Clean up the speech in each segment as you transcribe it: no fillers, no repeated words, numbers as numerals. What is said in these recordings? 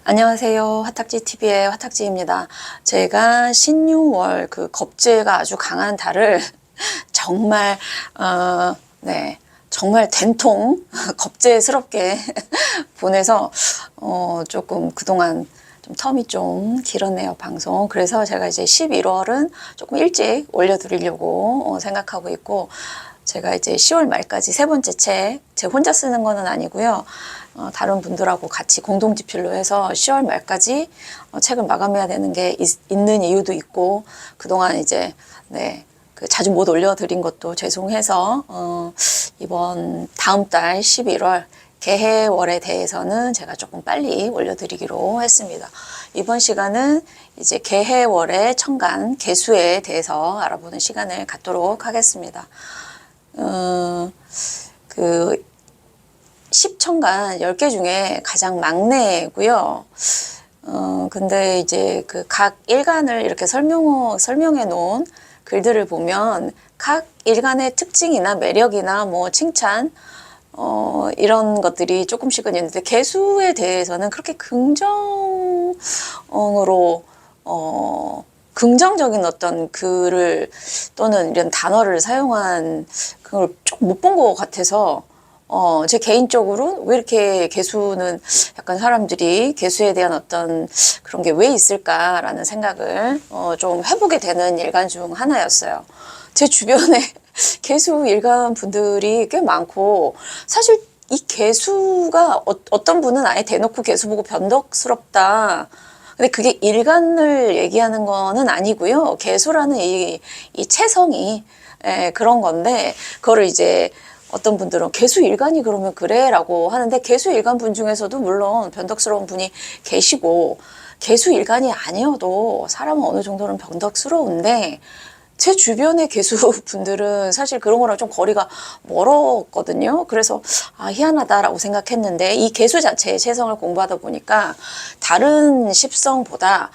안녕하세요. 화탁지 TV의 화탁지입니다. 제가 신유월 그 겁재가 아주 강한 달을 정말 정말 된통 겁재스럽게 보내서 조금 그동안 좀 텀이 좀 길었네요, 방송. 그래서 제가 이제 11월은 조금 일찍 올려드리려고 생각하고 있고, 제가 이제 10월 말까지 세 번째 책, 제가 혼자 쓰는 거는 아니고요. 다른 분들하고 같이 공동집필로 해서 10월 말까지 책을 마감해야 되는 게 있는 이유도 있고, 그동안 이제, 자주 못 올려드린 것도 죄송해서, 이번 다음 달 11월 개해월에 대해서는 제가 조금 빨리 올려드리기로 했습니다. 이번 시간은 이제 개해월의 천간, 개수에 대해서 알아보는 시간을 갖도록 하겠습니다. 그 10천간 10개 중에 가장 막내고요. 근데 이제 그 각 일간을 이렇게 설명해 놓은 글들을 보면 각 일간의 특징이나 매력이나 뭐 칭찬, 이런 것들이 조금씩은 있는데, 개수에 대해서는 그렇게 긍정적인 어떤 글을 또는 이런 단어를 사용한 그걸 좀 못 본 것 같아서, 제 개인적으로는 왜 이렇게 개수는 약간 사람들이 개수에 대한 어떤 그런 게 왜 있을까라는 생각을 좀 해보게 되는 일간 중 하나였어요. 제 주변에 개수 일간 분들이 꽤 많고, 사실 이 개수가 어떤 분은 아예 대놓고 개수 보고 변덕스럽다. 근데 그게 일간을 얘기하는 거는 아니고요. 개수라는 이 체성이 그런 건데, 그거를 이제 어떤 분들은 개수 일간이 그러면 그래? 라고 하는데, 개수 일간 분 중에서도 물론 변덕스러운 분이 계시고, 개수 일간이 아니어도 사람은 어느 정도는 변덕스러운데, 제 주변의 개수분들은 사실 그런 거랑 좀 거리가 멀었거든요. 그래서 희한하다라고 생각했는데, 이 개수 자체의 체성을 공부하다 보니까 다른 십성보다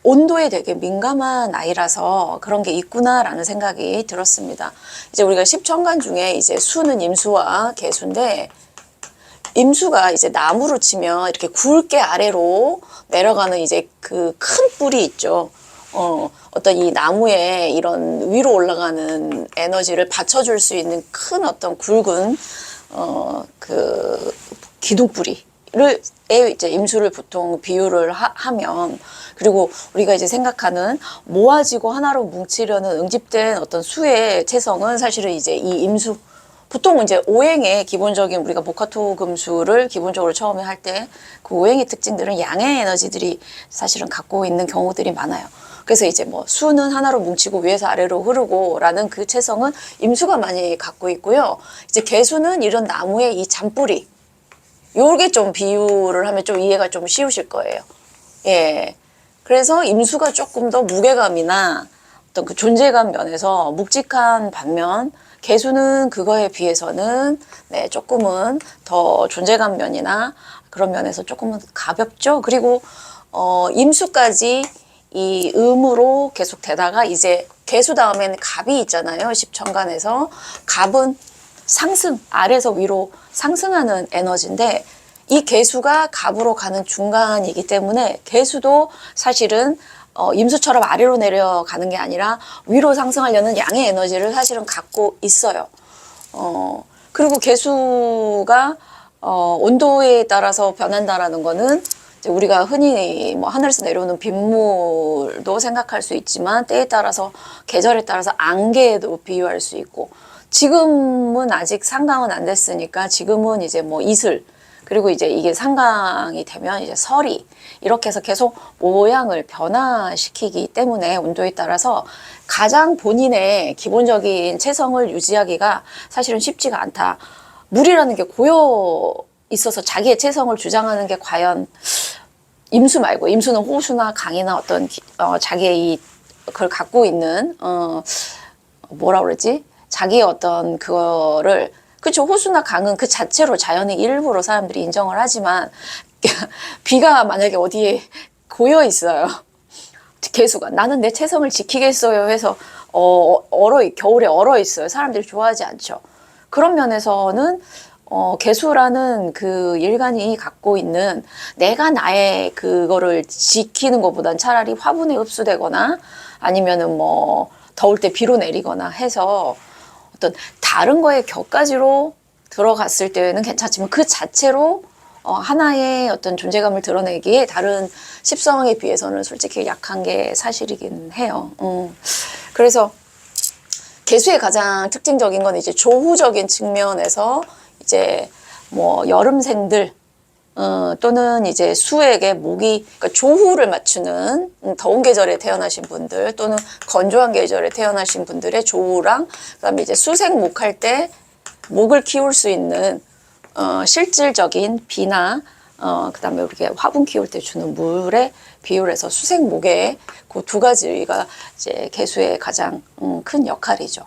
온도에 되게 민감한 아이라서 그런 게 있구나라는 생각이 들었습니다. 이제 우리가 십천간 중에 이제 수는 임수와 개수인데, 임수가 이제 나무로 치면 이렇게 굵게 아래로 내려가는 이제 그 큰 뿔이 있죠. 어떤 이 나무에 이런 위로 올라가는 에너지를 받쳐줄 수 있는 큰 어떤 굵은, 그 기둥뿌리를 이제 임수를 보통 비유를 하면, 그리고 우리가 이제 생각하는 모아지고 하나로 뭉치려는 응집된 어떤 수의 체성은 사실은 이제 이 임수, 보통 이제 오행의 기본적인, 우리가 목화토 금수를 기본적으로 처음에 할 때 그 오행의 특징들은 양의 에너지들이 사실은 갖고 있는 경우들이 많아요. 그래서 이제 뭐 수는 하나로 뭉치고 위에서 아래로 흐르고 라는 그 체성은 임수가 많이 갖고 있고요. 이제 개수는 이런 나무의 이 잔뿌리, 요게 좀 비유를 하면 좀 이해가 좀 쉬우실 거예요. 예. 그래서 임수가 조금 더 무게감이나 어떤 그 존재감 면에서 묵직한 반면, 개수는 그거에 비해서는 조금은 더 존재감 면이나 그런 면에서 조금은 가볍죠. 그리고 임수까지 이 음으로 계속 되다가 이제 개수 다음에는 갑이 있잖아요. 십천간에서 갑은 상승, 아래에서 위로 상승하는 에너지인데, 이 개수가 갑으로 가는 중간이기 때문에 개수도 사실은 임수처럼 아래로 내려가는 게 아니라 위로 상승하려는 양의 에너지를 사실은 갖고 있어요. 그리고 개수가 온도에 따라서 변한다라는 거는, 이제 우리가 흔히 뭐 하늘에서 내려오는 빗물도 생각할 수 있지만, 때에 따라서 계절에 따라서 안개에도 비유할 수 있고, 지금은 아직 상강은 안 됐으니까 지금은 이제 뭐 이슬, 그리고 이제 이게 상강이 되면 이제 서리, 이렇게 해서 계속 모양을 변화시키기 때문에 온도에 따라서 가장 본인의 기본적인 체성을 유지하기가 사실은 쉽지가 않다. 물이라는 게 고여 있어서 자기의 체성을 주장하는 게 과연 임수 말고, 임수는 호수나 강이나 어떤 자기의 그걸 갖고 있는 뭐라 그러지? 자기의 어떤 그거를, 그쵸, 호수나 강은 그 자체로 자연의 일부로 사람들이 인정을 하지만, 비가 만약에 어디에 고여 있어요. 개수가 나는 내 체성을 지키겠어요 해서 겨울에 얼어 있어요. 사람들이 좋아하지 않죠. 그런 면에서는 개수라는 그 일간이 갖고 있는 내가 나의 그거를 지키는 것보단 차라리 화분에 흡수되거나 아니면은 뭐 더울 때 비로 내리거나 해서 어떤 다른 거에 격가지로 들어갔을 때는 괜찮지만 그 자체로 하나의 어떤 존재감을 드러내기에 다른 십성에 비해서는 솔직히 약한 게 사실이긴 해요. 그래서 개수의 가장 특징적인 건 이제 조후적인 측면에서 이제 뭐 여름생들 또는 이제 수에게 목이 그러니까 조후를 맞추는 더운 계절에 태어나신 분들 또는 건조한 계절에 태어나신 분들의 조후랑 그다음에 이제 수생목할 때 목을 키울 수 있는 실질적인 비나 그다음에 우리가 화분 키울 때 주는 물의 비율에서 수생목의 그 두 가지가 이제 개수의 가장 큰 역할이죠.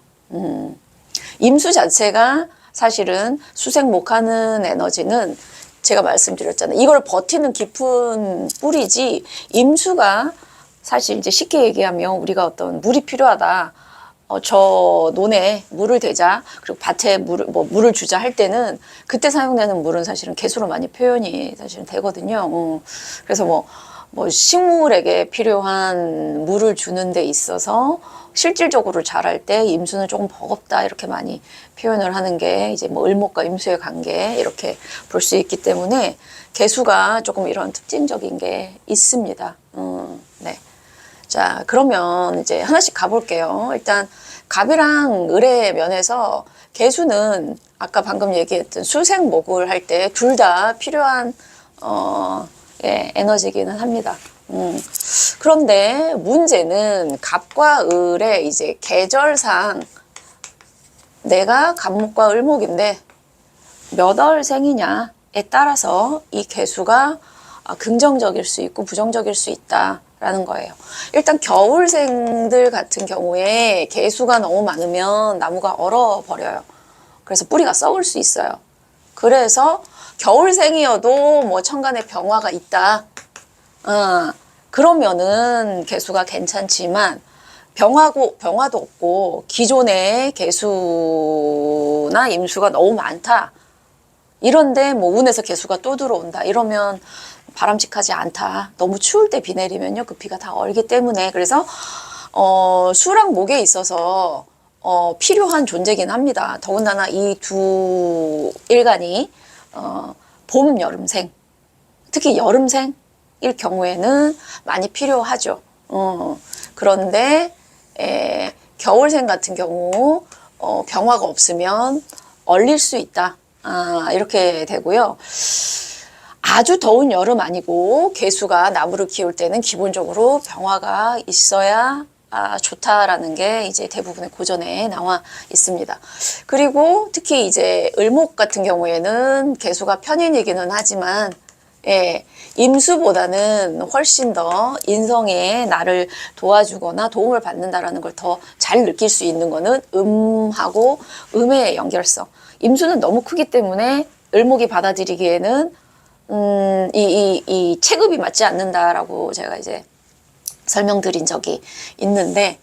임수 자체가 사실은 수생목하는 에너지는 제가 말씀드렸잖아요. 이걸 버티는 깊은 뿌리지 임수가 사실 이제 쉽게 얘기하면 우리가 어떤 물이 필요하다. 저 논에 물을 대자 그리고 밭에 물을 주자 할 때는 그때 사용되는 물은 사실은 개수로 많이 표현이 사실은 되거든요. 그래서 뭐 식물에게 필요한 물을 주는 데 있어서 실질적으로 자랄 때 임수는 조금 버겁다 이렇게 많이 표현을 하는 게 이제 뭐 을목과 임수의 관계 이렇게 볼 수 있기 때문에 개수가 조금 이런 특징적인 게 있습니다. 네. 자, 그러면 이제 하나씩 가볼게요. 일단 갑이랑 을의 면에서 개수는 아까 방금 얘기했던 수생목을 할 때 둘 다 필요한 예, 에너지기는 합니다. 그런데 문제는 갑과 을의 이제 계절상 내가 갑목과 을목인데 몇 월생이냐에 따라서 이 개수가 긍정적일 수 있고 부정적일 수 있다라는 거예요. 일단 겨울생들 같은 경우에 개수가 너무 많으면 나무가 얼어버려요. 그래서 뿌리가 썩을 수 있어요. 그래서 겨울생이어도 뭐 천간에 병화가 있다. 그러면은 개수가 괜찮지만 병화도 없고 기존의 개수나 임수가 너무 많다. 이런데 뭐 운에서 개수가 또 들어온다. 이러면 바람직하지 않다. 너무 추울 때 비 내리면요. 그 비가 다 얼기 때문에. 그래서 수랑 목에 있어서 필요한 존재긴 합니다. 더군다나 이 두 일간이 봄, 여름생, 특히 여름생일 경우에는 많이 필요하죠. 그런데 겨울생 같은 경우 병화가 없으면 얼릴 수 있다. 이렇게 되고요. 아주 더운 여름 아니고 개수가 나무를 키울 때는 기본적으로 병화가 있어야 좋다라는 게 이제 대부분의 고전에 나와 있습니다. 그리고 특히 이제 을목 같은 경우에는 개수가 편인이기는 하지만 임수보다는 훨씬 더 인성에 나를 도와주거나 도움을 받는다라는 걸 더 잘 느낄 수 있는 거는 음하고 음의 연결성. 임수는 너무 크기 때문에 을목이 받아들이기에는 이 체급이 맞지 않는다라고 제가 이제 설명드린 적이 있는데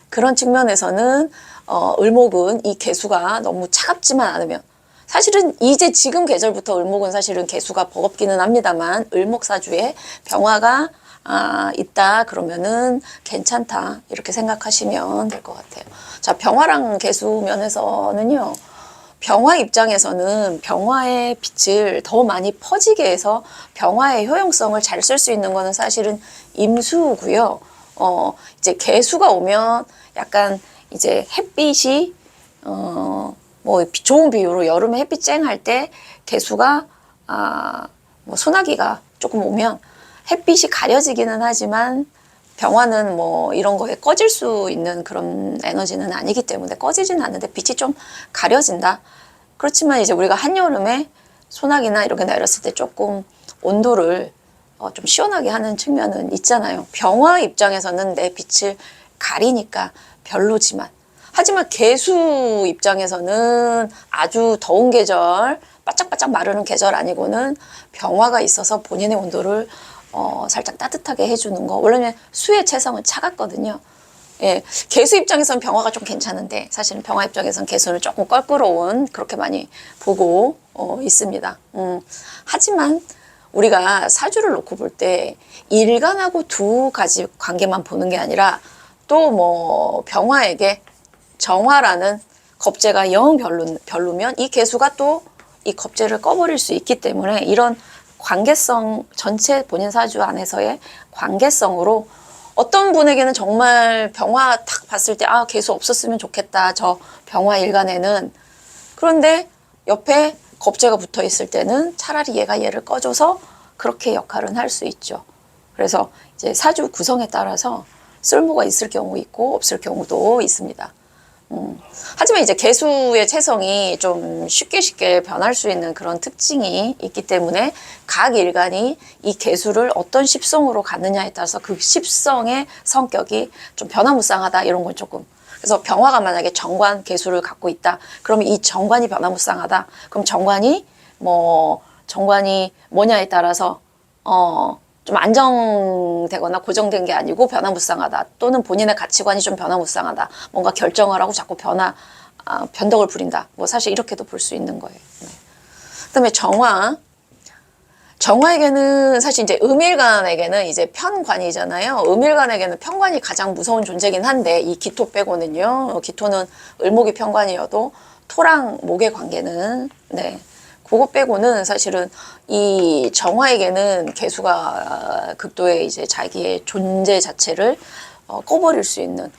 그런 측면에서는 을목은 이 개수가 너무 차갑지만 않으면 사실은 이제 지금 계절부터 을목은 사실은 개수가 버겁기는 합니다만 을목사주에 병화가 있다 그러면은 괜찮다 이렇게 생각하시면 될 것 같아요. 자, 병화랑 개수 면에서는요. 병화 입장에서는 병화의 빛을 더 많이 퍼지게 해서 병화의 효용성을 잘 쓸 수 있는 거는 사실은 임수고요. 이제 개수가 오면 약간 이제 햇빛이 뭐 좋은 비유로 여름에 햇빛 쨍할 때 개수가 뭐 소나기가 조금 오면 햇빛이 가려지기는 하지만 병화는 뭐 이런 거에 꺼질 수 있는 그런 에너지는 아니기 때문에 꺼지지는 않는데 빛이 좀 가려진다. 그렇지만 이제 우리가 한여름에 소나기나 이렇게 내렸을 때 조금 온도를 좀 시원하게 하는 측면은 있잖아요. 병화 입장에서는 내 빛을 가리니까 별로지만 하지만 개수 입장에서는 아주 더운 계절 바짝바짝 마르는 계절 아니고는 병화가 있어서 본인의 온도를 살짝 따뜻하게 해주는 거. 원래는 수의 체성은 차갑거든요. 예, 개수 입장에선 병화가 좀 괜찮은데 사실은 병화 입장에선 개수는 조금 껄끄러운 그렇게 많이 보고 있습니다. 하지만 우리가 사주를 놓고 볼 때 일간하고 두 가지 관계만 보는 게 아니라 또 뭐 병화에게 정화라는 겁재가 영 별로면 이 개수가 또 이 겁재를 꺼버릴 수 있기 때문에 이런 관계성, 전체 본인 사주 안에서의 관계성으로 어떤 분에게는 정말 병화 딱 봤을 때 아, 개수 없었으면 좋겠다, 저 병화 일간에는. 그런데 옆에 겁재가 붙어 있을 때는 차라리 얘가 얘를 꺼줘서 그렇게 역할은 할 수 있죠. 그래서 이제 사주 구성에 따라서 쓸모가 있을 경우 있고 없을 경우도 있습니다. 하지만 이제 개수의 체성이 좀 쉽게 변할 수 있는 그런 특징이 있기 때문에 각 일간이 이 개수를 어떤 십성으로 갖느냐에 따라서 그 십성의 성격이 좀 변화무쌍하다, 이런 건 조금. 그래서 병화가 만약에 정관 개수를 갖고 있다, 그러면 이 정관이 변화무쌍하다. 그럼 정관이 뭐냐에 따라서 좀 안정되거나 고정된 게 아니고 변화무쌍하다, 또는 본인의 가치관이 좀 변화무쌍하다, 뭔가 결정을 하고 자꾸 변덕을 부린다, 뭐 사실 이렇게도 볼 수 있는 거예요. 네. 그다음에 정화에게는 사실 이제 음일간에게는 이제 편관이잖아요. 음일간에게는 편관이 가장 무서운 존재긴 한데 이 기토 빼고는요, 기토는 을목이 편관이어도 토랑 목의 관계는 네, 그거 빼고는 사실은 이 정화에게는 개수가 극도의 이제 자기의 존재 자체를 꺼버릴 수 있는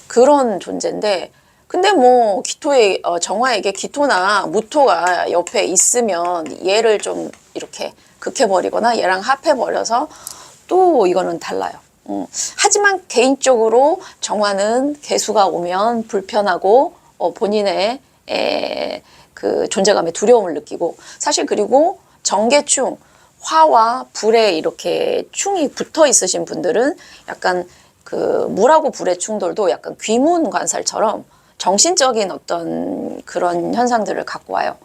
그런 존재인데, 근데 뭐 기토의 정화에게 기토나 무토가 옆에 있으면 얘를 좀 이렇게 극해버리거나 얘랑 합해버려서 또 이거는 달라요. 하지만 개인적으로 정화는 개수가 오면 불편하고 본인의 그 존재감에 두려움을 느끼고, 사실 그리고 정계충, 화와 불에 이렇게 충이 붙어 있으신 분들은 약간 그 물하고 불의 충돌도 약간 귀문 관살처럼 정신적인 어떤 그런 현상들을 갖고 와요.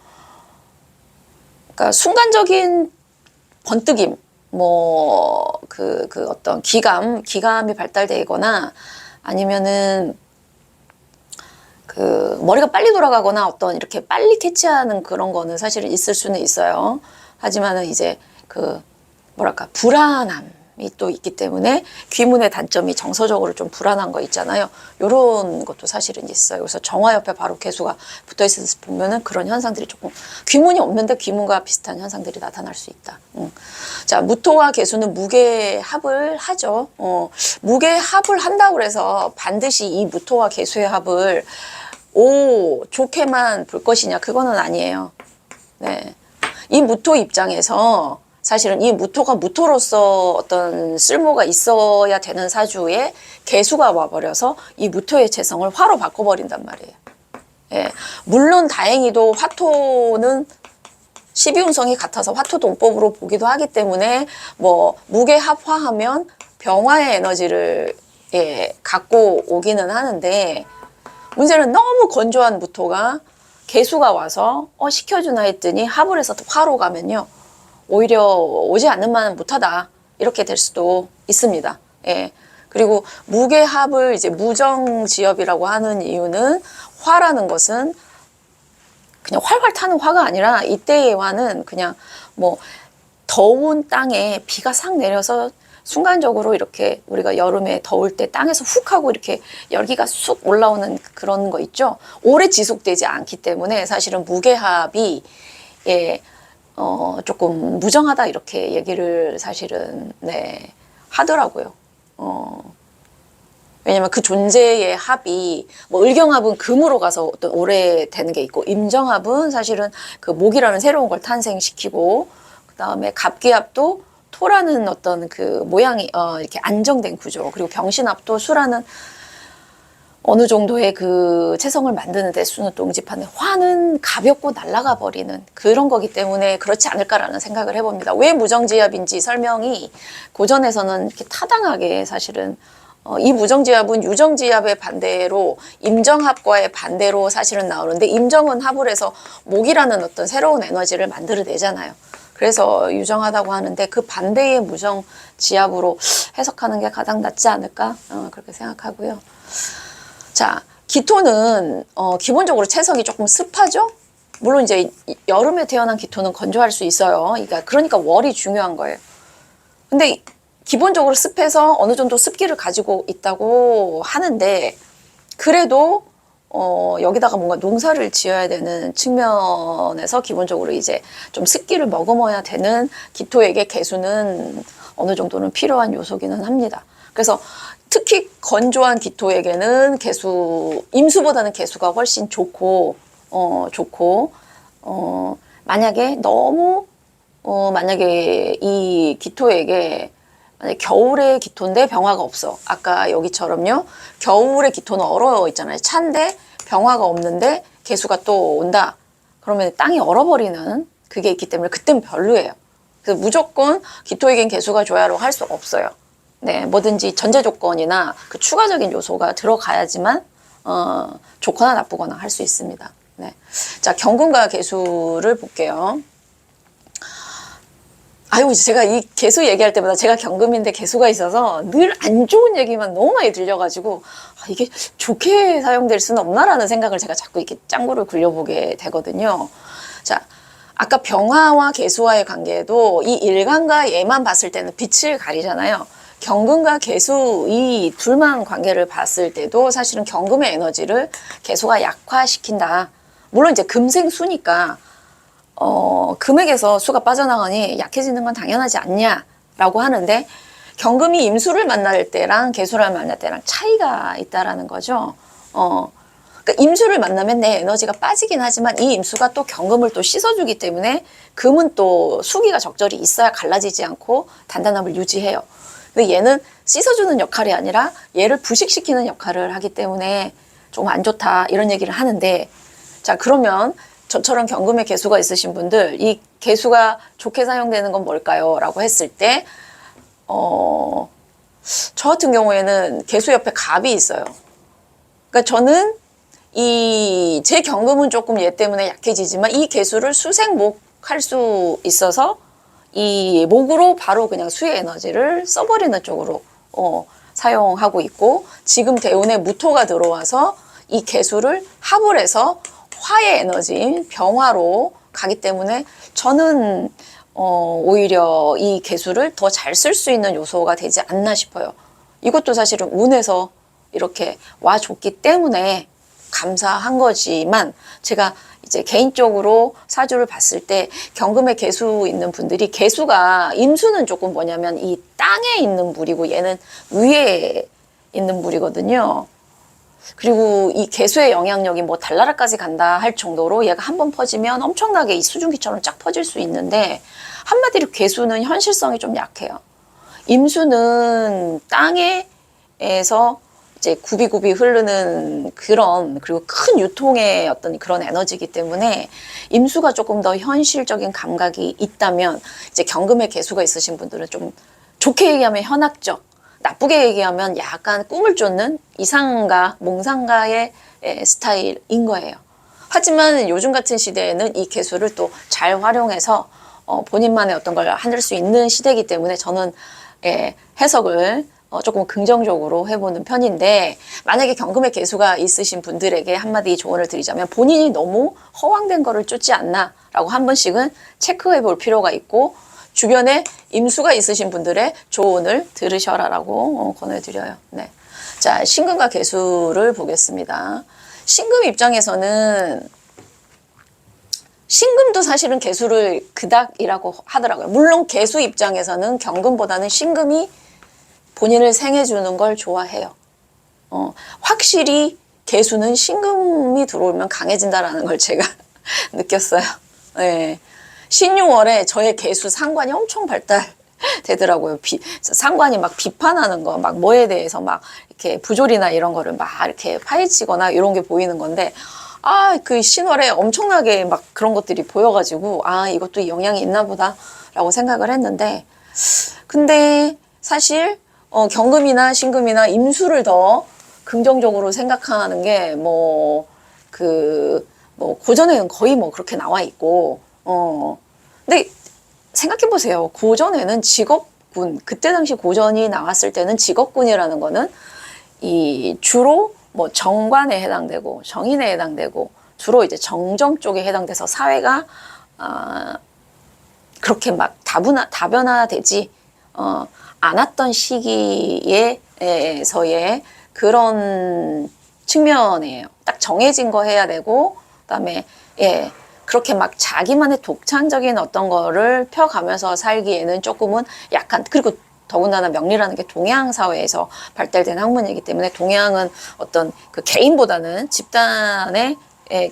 그러니까 순간적인 번뜩임, 뭐 그 어떤 기감이 발달되거나 아니면은 그 머리가 빨리 돌아가거나 어떤 이렇게 빨리 캐치하는 그런 거는 사실은 있을 수는 있어요. 하지만은 이제 그 뭐랄까 불안함이 또 있기 때문에 귀문의 단점이 정서적으로 좀 불안한 거 있잖아요. 요런 것도 사실은 있어요. 그래서 정화 옆에 바로 개수가 붙어 있어서 보면은 그런 현상들이 조금, 귀문이 없는데 귀문과 비슷한 현상들이 나타날 수 있다. 자, 무토와 개수는 무게합을 하죠. 무게합을 한다고 해서 반드시 이 무토와 개수의 합을 좋게만 볼 것이냐, 그거는 아니에요. 네. 이 무토 입장에서 사실은 이 무토가 무토로서 어떤 쓸모가 있어야 되는 사주에 개수가 와버려서 이 무토의 체성을 화로 바꿔버린단 말이에요. 예. 물론 다행히도 화토는 12운성이 같아서 화토동법으로 보기도 하기 때문에 뭐 무게합화하면 병화의 에너지를 갖고 오기는 하는데, 문제는 너무 건조한 무토가 개수가 와서 시켜주나 했더니 합을 해서 화로 가면요, 오히려 오지 않는 만은 못하다, 이렇게 될 수도 있습니다. 예. 그리고 무게합을 이제 무정지엽이라고 하는 이유는, 화라는 것은 그냥 활활 타는 화가 아니라 이때의 화는 그냥 뭐 더운 땅에 비가 싹 내려서 순간적으로 이렇게 우리가 여름에 더울 때 땅에서 훅 하고 이렇게 열기가 쑥 올라오는 그런 거 있죠. 오래 지속되지 않기 때문에 사실은 무게합이 조금 무정하다, 이렇게 얘기를 사실은 하더라고요. 왜냐면 그 존재의 합이 뭐 을경합은 금으로 가서 어떤 오래 되는 게 있고, 임정합은 사실은 그 목이라는 새로운 걸 탄생시키고, 그 다음에 갑기합도 토라는 어떤 그 모양이 이렇게 안정된 구조, 그리고 병신합도 수라는 어느 정도의 그 체성을 만드는 데 수는 또 응집하는, 화는 가볍고 날아가 버리는 그런 거기 때문에 그렇지 않을까라는 생각을 해봅니다. 왜 무정지합인지 설명이 고전에서는 이렇게 타당하게 사실은 이 무정지합은 유정지합의 반대로 임정합과의 반대로 사실은 나오는데, 임정은 합을 해서 목이라는 어떤 새로운 에너지를 만들어내잖아요. 그래서 유정하다고 하는데 그 반대의 무정 지압으로 해석하는 게 가장 낫지 않을까? 그렇게 생각하고요. 자, 기토는 기본적으로 채석이 조금 습하죠? 물론 이제 여름에 태어난 기토는 건조할 수 있어요. 그러니까 월이 중요한 거예요. 근데 기본적으로 습해서 어느 정도 습기를 가지고 있다고 하는데 그래도 여기다가 뭔가 농사를 지어야 되는 측면에서 기본적으로 이제 좀 습기를 머금어야 되는 기토에게 개수는 어느 정도는 필요한 요소기는 합니다. 그래서 특히 건조한 기토에게는 임수보다는 개수가 훨씬 좋고, 만약에 너무, 만약에 이 기토에게 만약에 겨울에 기토인데 병화가 없어. 아까 여기처럼요. 겨울에 기토는 얼어 있잖아요. 찬데 병화가 없는데 개수가 또 온다. 그러면 땅이 얼어버리는 그게 있기 때문에 그땐 별로예요. 그래서 무조건 기토에겐 개수가 좋아라고 할 수 없어요. 네, 뭐든지 전제 조건이나 그 추가적인 요소가 들어가야지만 좋거나 나쁘거나 할 수 있습니다. 네. 자, 경금과 개수를 볼게요. 아유, 제가 이 개수 얘기할 때마다 제가 경금인데 개수가 있어서 늘 안 좋은 얘기만 너무 많이 들려가지고 이게 좋게 사용될 수는 없나라는 생각을 제가 자꾸 이렇게 짱구를 굴려보게 되거든요. 자, 아까 병화와 개수와의 관계도 이 일간과 얘만 봤을 때는 빛을 가리잖아요. 경금과 개수 이 둘만 관계를 봤을 때도 사실은 경금의 에너지를 개수가 약화시킨다. 물론 이제 금생수니까 금액에서 수가 빠져나가니 약해지는 건 당연하지 않냐라고 하는데 경금이 임수를 만날 때랑 개수를 만날 때랑 차이가 있다라는 거죠. 그러니까 임수를 만나면 내 에너지가 빠지긴 하지만 이 임수가 또 경금을 또 씻어주기 때문에 금은 또 수기가 적절히 있어야 갈라지지 않고 단단함을 유지해요. 근데 얘는 씻어주는 역할이 아니라 얘를 부식시키는 역할을 하기 때문에 좀 안 좋다 이런 얘기를 하는데 자, 그러면 저처럼 경금의 개수가 있으신 분들 이 개수가 좋게 사용되는 건 뭘까요? 라고 했을 때 저 같은 경우에는 개수 옆에 갑이 있어요. 그러니까 저는 제 경금은 조금 얘 때문에 약해지지만 이 개수를 수생목할 수 있어서 이 목으로 바로 그냥 수의 에너지를 써버리는 쪽으로 사용하고 있고 지금 대운에 무토가 들어와서 이 개수를 합을 해서 화의 에너지인 병화로 가기 때문에 저는 오히려 이 개수를 더 잘 쓸 수 있는 요소가 되지 않나 싶어요. 이것도 사실은 운에서 이렇게 와줬기 때문에 감사한 거지만 제가 이제 개인적으로 사주를 봤을 때 경금의 개수 있는 분들이 개수가 임수는 조금 뭐냐면 이 땅에 있는 물이고 얘는 위에 있는 물이거든요. 그리고 이 개수의 영향력이 뭐 달나라까지 간다 할 정도로 얘가 한번 퍼지면 엄청나게 이 수증기처럼 쫙 퍼질 수 있는데 한마디로 개수는 현실성이 좀 약해요. 임수는 땅에서 이제 굽이굽이 흐르는 그리고 큰 유통의 어떤 그런 에너지이기 때문에 임수가 조금 더 현실적인 감각이 있다면 이제 경금의 개수가 있으신 분들은 좀 좋게 얘기하면 현학적, 나쁘게 얘기하면 약간 꿈을 쫓는 이상가, 몽상가의 스타일인 거예요. 하지만 요즘 같은 시대에는 이 개수를 또 잘 활용해서 본인만의 어떤 걸 할 수 있는 시대이기 때문에 저는 해석을 조금 긍정적으로 해보는 편인데 만약에 경금의 개수가 있으신 분들에게 한마디 조언을 드리자면 본인이 너무 허황된 거를 쫓지 않나 라고 한 번씩은 체크해 볼 필요가 있고 주변에 임수가 있으신 분들의 조언을 들으셔라라고 권해드려요. 네. 자, 신금과 개수를 보겠습니다. 신금 입장에서는 신금도 사실은 개수를 그닥이라고 하더라고요. 물론 개수 입장에서는 경금보다는 신금이 본인을 생해주는 걸 좋아해요. 확실히 개수는 신금이 들어오면 강해진다라는 걸 제가 느꼈어요. 네. 신유월에 저의 개수 상관이 엄청 발달되더라고요. 상관이 막 비판하는 거, 막 뭐에 대해서 막 이렇게 부조리나 이런 거를 막 이렇게 파헤치거나 이런 게 보이는 건데, 그 신월에 엄청나게 막 그런 것들이 보여가지고, 이것도 영향이 있나 보다라고 생각을 했는데, 근데 사실, 경금이나 신금이나 임수를 더 긍정적으로 생각하는 게, 고전에는 거의 그렇게 나와 있고, 근데 생각해 보세요. 고전에는 직업군, 그때 당시 고전이 나왔을 때는 직업군이라는 거는 이 주로 뭐 정관에 해당되고 정인에 해당되고 주로 이제 정정 쪽에 해당돼서 사회가 그렇게 막 다변화되지 않았던 시기에서의 그런 측면이에요. 딱 정해진 거 해야 되고, 그다음에 그렇게 막 자기만의 독창적인 어떤 거를 펴가면서 살기에는 조금은 약간, 그리고 더군다나 명리라는 게 동양 사회에서 발달된 학문이기 때문에 동양은 어떤 그 개인보다는 집단의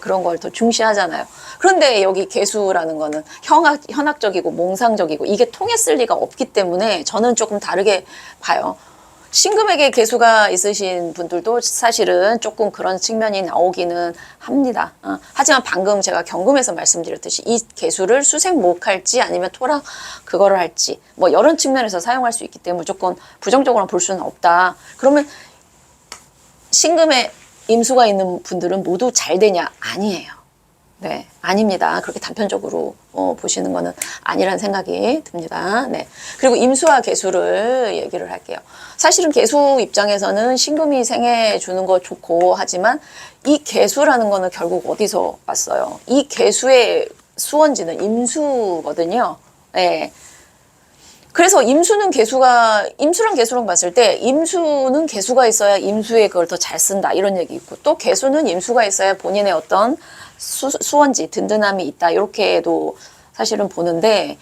그런 걸 더 중시하잖아요. 그런데 여기 개수라는 거는 현학적이고 몽상적이고 이게 통했을 리가 없기 때문에 저는 조금 다르게 봐요. 신금에게 개수가 있으신 분들도 사실은 조금 그런 측면이 나오기는 합니다. 하지만 방금 제가 경금에서 말씀드렸듯이 이 개수를 수생목할지 아니면 토락 그거를 할지 뭐 여러 측면에서 사용할 수 있기 때문에 무조건 부정적으로 볼 수는 없다. 그러면 신금에 임수가 있는 분들은 모두 잘 되냐? 아니에요. 네, 아닙니다. 그렇게 단편적으로 보시는 거는 아니란 생각이 듭니다. 네. 그리고 임수와 개수를 얘기를 할게요. 사실은 개수 입장에서는 신금이 생해 주는 거 좋고 하지만 이 개수라는 거는 결국 어디서 왔어요? 이 개수의 수원지는 임수거든요. 네. 그래서 임수랑 개수랑 봤을 때 임수는 개수가 있어야 임수의 그걸 더 잘 쓴다 이런 얘기 있고 또 개수는 임수가 있어야 본인의 어떤 수원지 든든함이 있다 이렇게도 사실은 보는데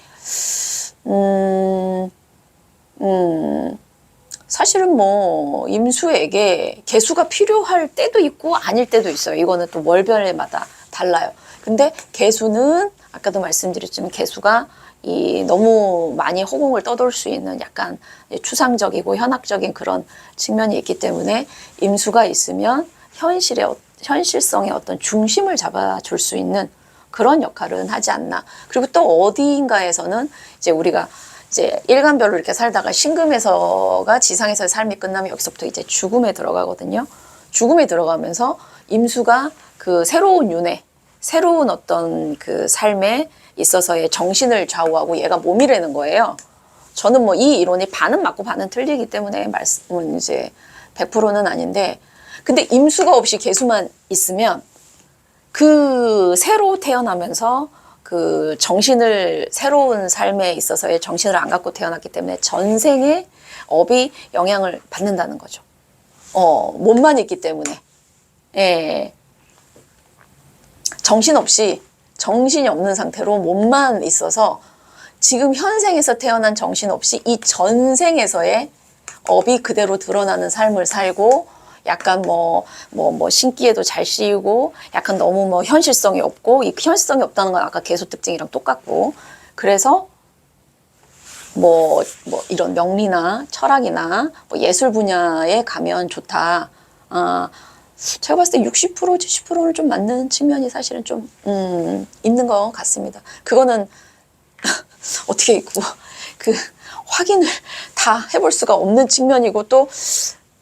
사실은 뭐 임수에게 개수가 필요할 때도 있고 아닐 때도 있어요. 이거는 또 월별마다 달라요. 근데 개수는 아까도 말씀드렸지만 개수가 너무 많이 허공을 떠돌 수 있는 약간 추상적이고 현학적인 그런 측면이 있기 때문에 임수가 있으면 현실성의 어떤 중심을 잡아줄 수 있는 그런 역할은 하지 않나. 그리고 또 어디인가에서는 이제 우리가 이제 일간별로 이렇게 살다가 신금에서가 지상에서의 삶이 끝나면 여기서부터 이제 죽음에 들어가거든요. 죽음에 들어가면서 임수가 그 새로운 윤회, 새로운 어떤 그 삶에 있어서의 정신을 좌우하고 얘가 몸이라는 거예요. 저는 뭐 이 이론이 반은 맞고 반은 틀리기 때문에 말씀은 이제 100%는 아닌데 근데 임수가 없이 개수만 있으면 그 새로 태어나면서 그 정신을 새로운 삶에 있어서의 정신을 안 갖고 태어났기 때문에 전생의 업이 영향을 받는다는 거죠. 몸만 있기 때문에. 예. 정신이 없는 상태로 몸만 있어서 지금 현생에서 태어난 정신 없이 이 전생에서의 업이 그대로 드러나는 삶을 살고 약간 신기에도 잘 씌이고 약간 너무 뭐 현실성이 없고 이 현실성이 없다는 건 아까 개수 특징이랑 똑같고 그래서 뭐 이런 명리나 철학이나 뭐 예술 분야에 가면 좋다. 제가 봤을 때 60%, 70%를 좀 맞는 측면이 사실은 좀 있는 것 같습니다. 그거는 어떻게 그 확인을 다 해볼 수가 없는 측면이고 또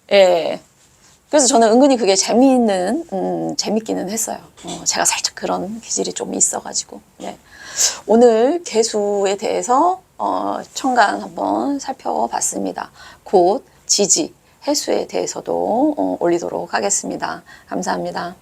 그래서 저는 은근히 그게 재밌기는 했어요. 제가 살짝 그런 기질이 좀 있어가지고. 네. 오늘 개수에 대해서 천간 한번 살펴봤습니다. 곧 지지, 해수에 대해서도 올리도록 하겠습니다. 감사합니다.